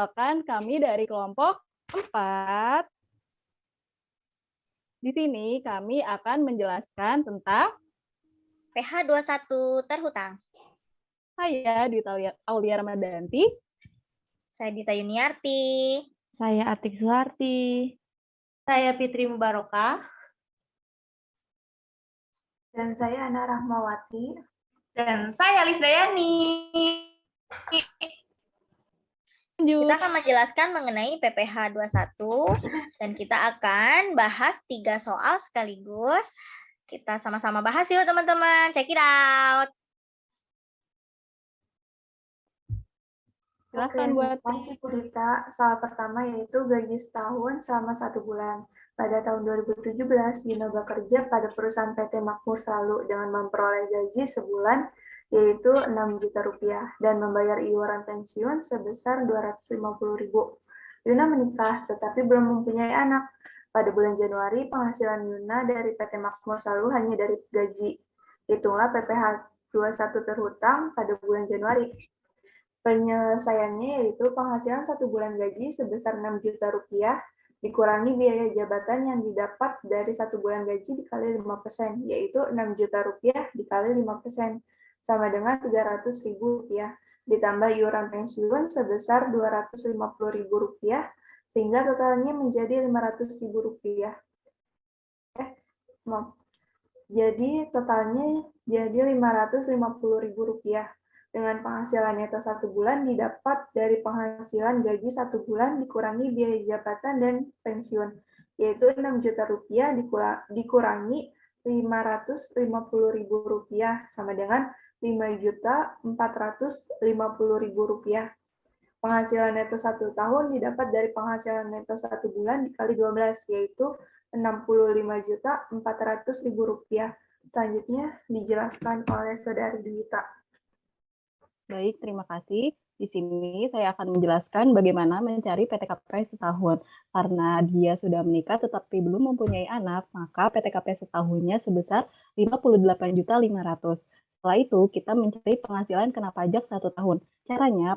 Perkenalkan, kami dari kelompok 4. Di sini kami akan menjelaskan tentang PH 21 terhutang. saya Dita Aulia Ramadanti. Saya Dita Yuniarti. Saya Atik Suharti. Saya Fitri Mubarokah. Dan saya Ana Rahmawati. Dan saya Lisdayani. Kita akan menjelaskan mengenai PPH 21 dan kita akan bahas 3 soal sekaligus. Kita sama-sama bahas yuk teman-teman. Check it out. Silahkan buat masih Purita. Soal pertama yaitu gaji setahun selama 1 bulan. Pada tahun 2017, Yuna bekerja pada perusahaan PT Makmur Selalu dengan memperoleh gaji sebulan yaitu Rp6 juta dan membayar iuran pensiun sebesar Rp250.000. Yuna menikah tetapi belum mempunyai anak. Pada bulan Januari, penghasilan Yuna dari PT Makmur Selalu hanya dari gaji. Hitunglah PPH 21 terhutang pada bulan Januari. Penyelesaiannya yaitu penghasilan 1 bulan gaji sebesar Rp6 juta dikurangi biaya jabatan yang didapat dari 1 bulan gaji dikali 5%, yaitu Rp6 juta dikali 5%, sama dengan Rp300.000, ditambah iuran pensiun sebesar Rp250.000, sehingga totalnya menjadi Rp500.000. Jadi totalnya jadi Rp550.000. Dengan penghasilan neto 1 bulan didapat dari penghasilan gaji 1 bulan dikurangi biaya jabatan dan pensiun, yaitu Rp6 juta dikurangi Rp550.000 sama dengan Rp5.450.000. Penghasilan neto 1 tahun didapat dari penghasilan neto 1 bulan dikali 12, yaitu Rp65.400.000. Selanjutnya dijelaskan oleh Saudari Dwita. Baik, terima kasih. Di sini saya akan menjelaskan bagaimana mencari PTKP setahun. Karena dia sudah menikah tetapi belum mempunyai anak, maka PTKP setahunnya sebesar Rp58.500.000. Setelah itu, kita mencari penghasilan kena pajak 1 tahun. Caranya,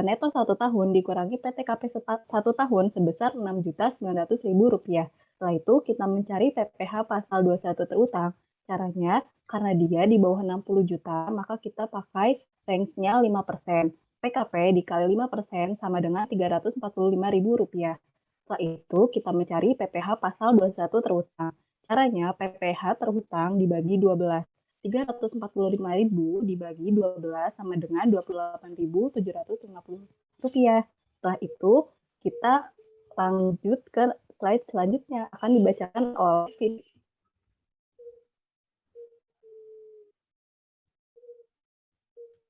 neto 1 tahun dikurangi PTKP 1 tahun sebesar Rp6.900.000. Setelah itu, kita mencari PPH pasal 21 terutang. Caranya, karena dia di bawah 60 juta, maka kita pakai range-nya 5%. PKP dikali 5% sama dengan Rp345.000. Setelah itu, kita mencari PPH pasal 21 terhutang. Caranya, PPH terhutang dibagi 12. Rp345.000 dibagi 12 sama dengan Rp28.750. Setelah itu, kita lanjut ke slide selanjutnya. Akan dibacakan oleh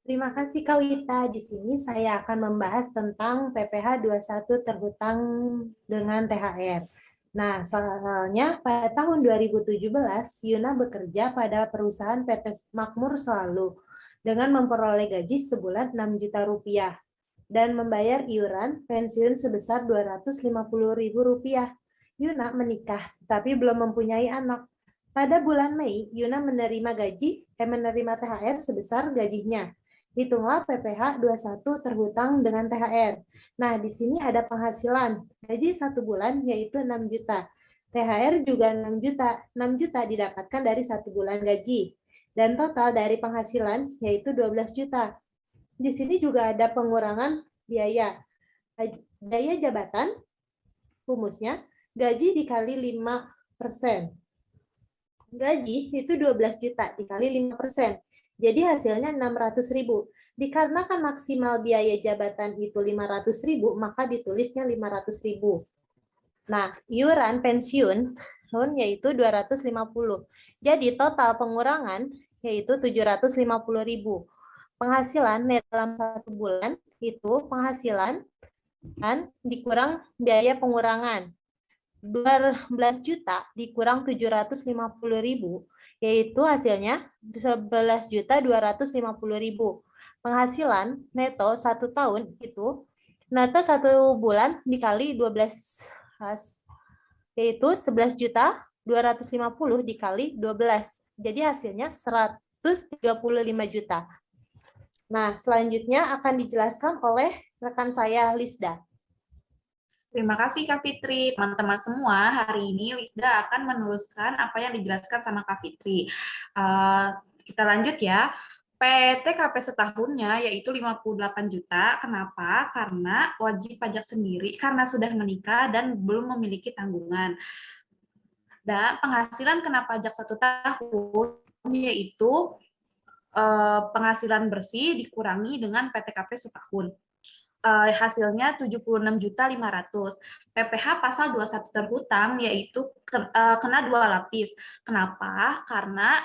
Terima kasih Kak Wita. Di sini saya akan membahas tentang PPH 21 terhutang dengan THR. Nah, soalnya pada tahun 2017, Yuna bekerja pada perusahaan PT Makmur Selalu dengan memperoleh gaji sebulan Rp6 juta dan membayar iuran pensiun sebesar Rp250.000. Yuna menikah, tapi belum mempunyai anak. Pada bulan Mei, Yuna menerima THR sebesar gajinya. Hitunglah PPH 21 terhutang dengan THR. Nah, di sini ada penghasilan. Gaji 1 bulan yaitu Rp6 juta. THR juga Rp6 juta. Rp6 juta didapatkan dari 1 bulan gaji. Dan total dari penghasilan yaitu Rp12 juta. Di sini juga ada pengurangan biaya. Biaya jabatan, rumusnya, gaji dikali 5%. Gaji itu 12 juta dikali 5%. Jadi hasilnya 600.000. Dikarenakan maksimal biaya jabatan itu 500.000, maka ditulisnya 500.000. Nah, iuran pensiun yaitu 250. Jadi total pengurangan yaitu 750.000. Penghasilan net dalam 1 bulan itu penghasilan dan dikurang biaya pengurangan. 12 juta dikurang 750.000, yaitu hasilnya 11.250.000. Penghasilan neto 1 tahun itu neto 1 bulan dikali 12, yaitu 11.250 dikali 12. Jadi hasilnya 135 juta. Nah, selanjutnya akan dijelaskan oleh rekan saya, Lisda. Terima kasih Kak Fitri. Teman-teman semua, hari ini Lisda akan meneruskan apa yang dijelaskan sama Kak Fitri. Kita lanjut ya. PTKP setahunnya yaitu 58 juta. Kenapa? Karena wajib pajak sendiri karena sudah menikah dan belum memiliki tanggungan. Dan penghasilan kena pajak 1 tahun yaitu penghasilan bersih dikurangi dengan PTKP setahun. Hasilnya 76.500.000. PPh pasal 21 terhutang yaitu kena 2 lapis. Kenapa? Karena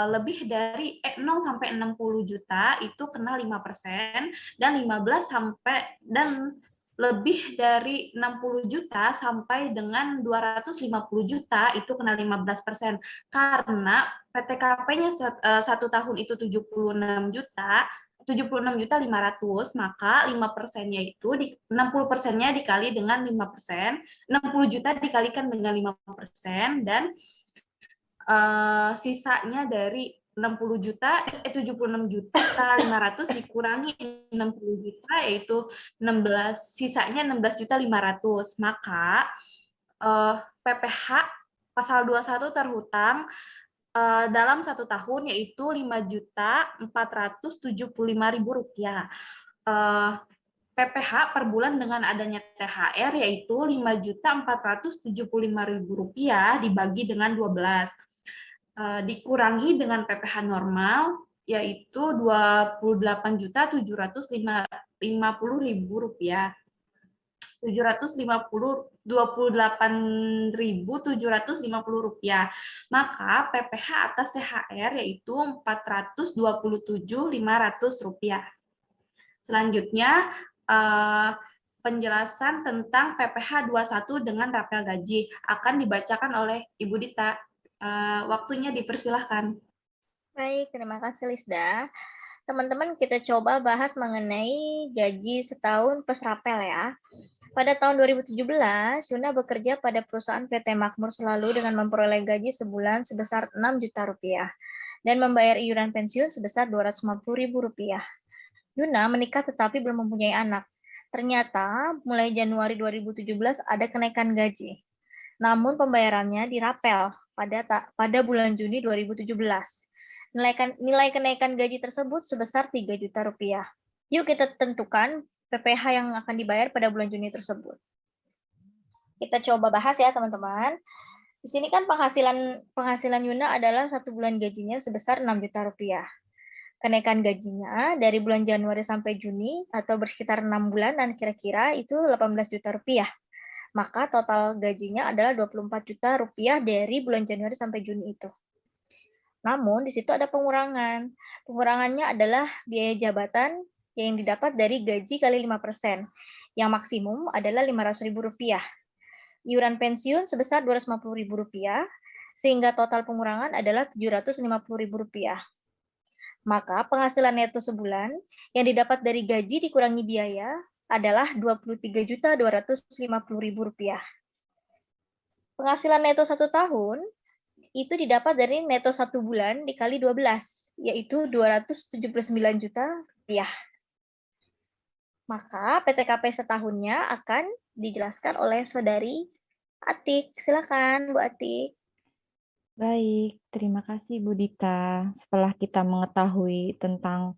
lebih dari 0 sampai 60 juta itu kena 5% dan 15 sampai dan lebih dari 60 juta sampai dengan 250 juta itu kena 15%. Karena PTKP-nya 1 tahun itu 76 juta, 76.500.000, maka 5%-nya itu 60%-nya dikali dengan 5%, 60 juta dikalikan dengan 5%, dan sisanya dari 76 juta 500 dikurangi 60 juta yaitu 16, sisanya 16.500.000. Maka PPh pasal 21 terhutang dalam 1 tahun yaitu Rp5.475.000. PPh per bulan dengan adanya THR yaitu Rp5.475.000 dibagi dengan 12. Dikurangi dengan PPh normal yaitu Rp28.750.000. 28.750 rupiah. Maka PPh atas THR yaitu Rp427.500. Selanjutnya penjelasan tentang PPh 21 dengan rapel gaji akan dibacakan oleh Ibu Dita. Waktunya dipersilahkan. Baik, terima kasih Lisda. Teman-teman, kita coba bahas mengenai gaji setahun plus rapel ya. Pada tahun 2017, Yuna bekerja pada perusahaan PT Makmur Selalu dengan memperoleh gaji sebulan sebesar 6 juta rupiah dan membayar iuran pensiun sebesar 250.000 rupiah. Yuna menikah tetapi belum mempunyai anak. Ternyata mulai Januari 2017 ada kenaikan gaji. Namun pembayarannya dirapel pada bulan Juni 2017. Nilai kenaikan gaji tersebut sebesar 3 juta rupiah. Yuk kita tentukan PPh yang akan dibayar pada bulan Juni tersebut. Kita coba bahas ya teman-teman. Di sini kan penghasilan Yuna adalah 1 bulan gajinya sebesar 6 juta rupiah. Kenaikan gajinya dari bulan Januari sampai Juni atau bersekitar 6 bulan dan kira-kira itu 18 juta rupiah. Maka total gajinya adalah 24 juta rupiah dari bulan Januari sampai Juni itu. Namun di situ ada pengurangan. Pengurangannya adalah biaya jabatan yang didapat dari gaji kali 5%. Yang maksimum adalah Rp500.000. Iuran pensiun sebesar Rp250.000, sehingga total pengurangan adalah Rp750.000. Maka penghasilan neto sebulan yang didapat dari gaji dikurangi biaya adalah Rp23.250.000. Penghasilan neto 1 tahun itu didapat dari neto 1 bulan dikali 12, yaitu Rp279 juta. Maka PTKP setahunnya akan dijelaskan oleh Saudari Atik. Silakan, Bu Atik. Baik, terima kasih Bu Dita. Setelah kita mengetahui tentang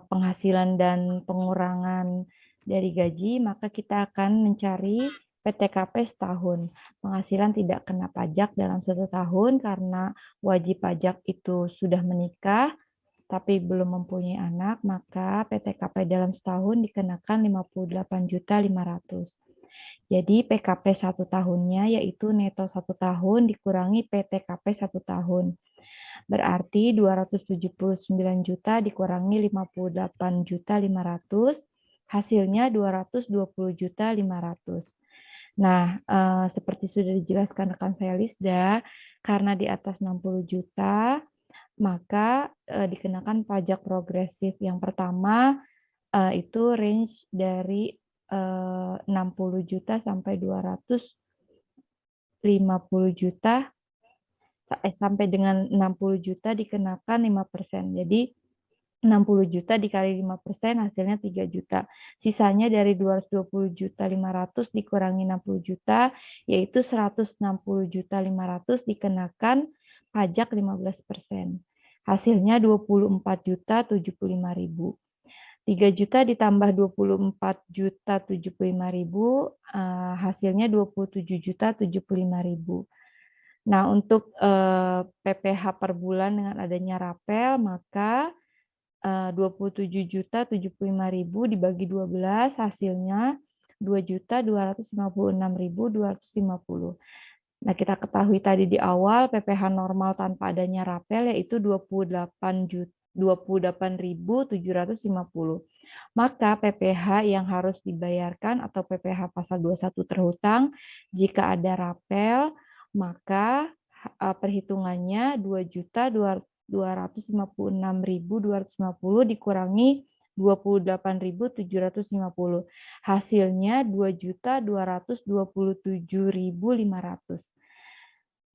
penghasilan dan pengurangan dari gaji, maka kita akan mencari PTKP setahun. Penghasilan tidak kena pajak dalam 1 tahun karena wajib pajak itu sudah menikah tapi belum mempunyai anak, maka PTKP dalam setahun dikenakan 58.500.000. Jadi PKP 1 tahunnya yaitu neto 1 tahun dikurangi PTKP 1 tahun. Berarti 279 juta dikurangi 58.500.000, hasilnya 220.500.000. Nah, seperti sudah dijelaskan rekan saya Lisda, karena di atas 60 juta, maka dikenakan pajak progresif. Yang pertama itu range dari 60 juta sampai 250 juta, sampai dengan 60 juta dikenakan 5%. Jadi 60 juta dikali 5% hasilnya 3 juta. Sisanya dari 220 juta 500 dikurangi 60 juta yaitu 160 juta 500 dikenakan pajak 15%. Hasilnya 24 juta 75.000. 3 juta ditambah 24 juta 75.000 hasilnya 27 juta 75.000. Nah, untuk PPh per bulan dengan adanya rapel maka 27.075.000 dibagi 12 hasilnya 2.256.250. Nah, kita ketahui tadi di awal PPh normal tanpa adanya rapel yaitu 28.750. Maka PPh yang harus dibayarkan atau PPh pasal 21 terhutang jika ada rapel maka perhitungannya 2.256.250 dikurangi 28.750. Hasilnya 2.227.500.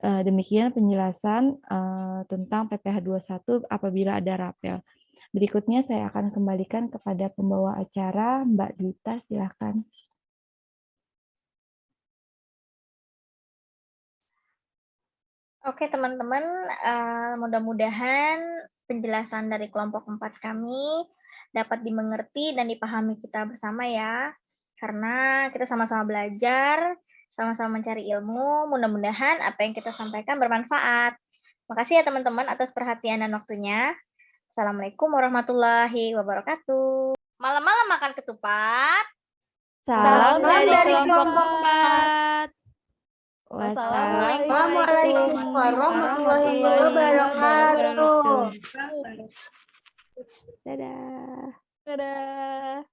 Demikian penjelasan tentang PPh 21 apabila ada rapel. Berikutnya saya akan kembalikan kepada pembawa acara, Mbak Dwita, silakan. Oke teman-teman, mudah-mudahan penjelasan dari kelompok 4 kami dapat dimengerti dan dipahami kita bersama ya. Karena kita sama-sama belajar, sama-sama mencari ilmu, mudah-mudahan apa yang kita sampaikan bermanfaat. Makasih ya teman-teman atas perhatian dan waktunya. Assalamualaikum warahmatullahi wabarakatuh. Malam-malam makan ketupat. Salam dari dari kelompok kelompok 4. Wassalamualaikum warahmatullahi wabarakatuh. Dadah. Dadah.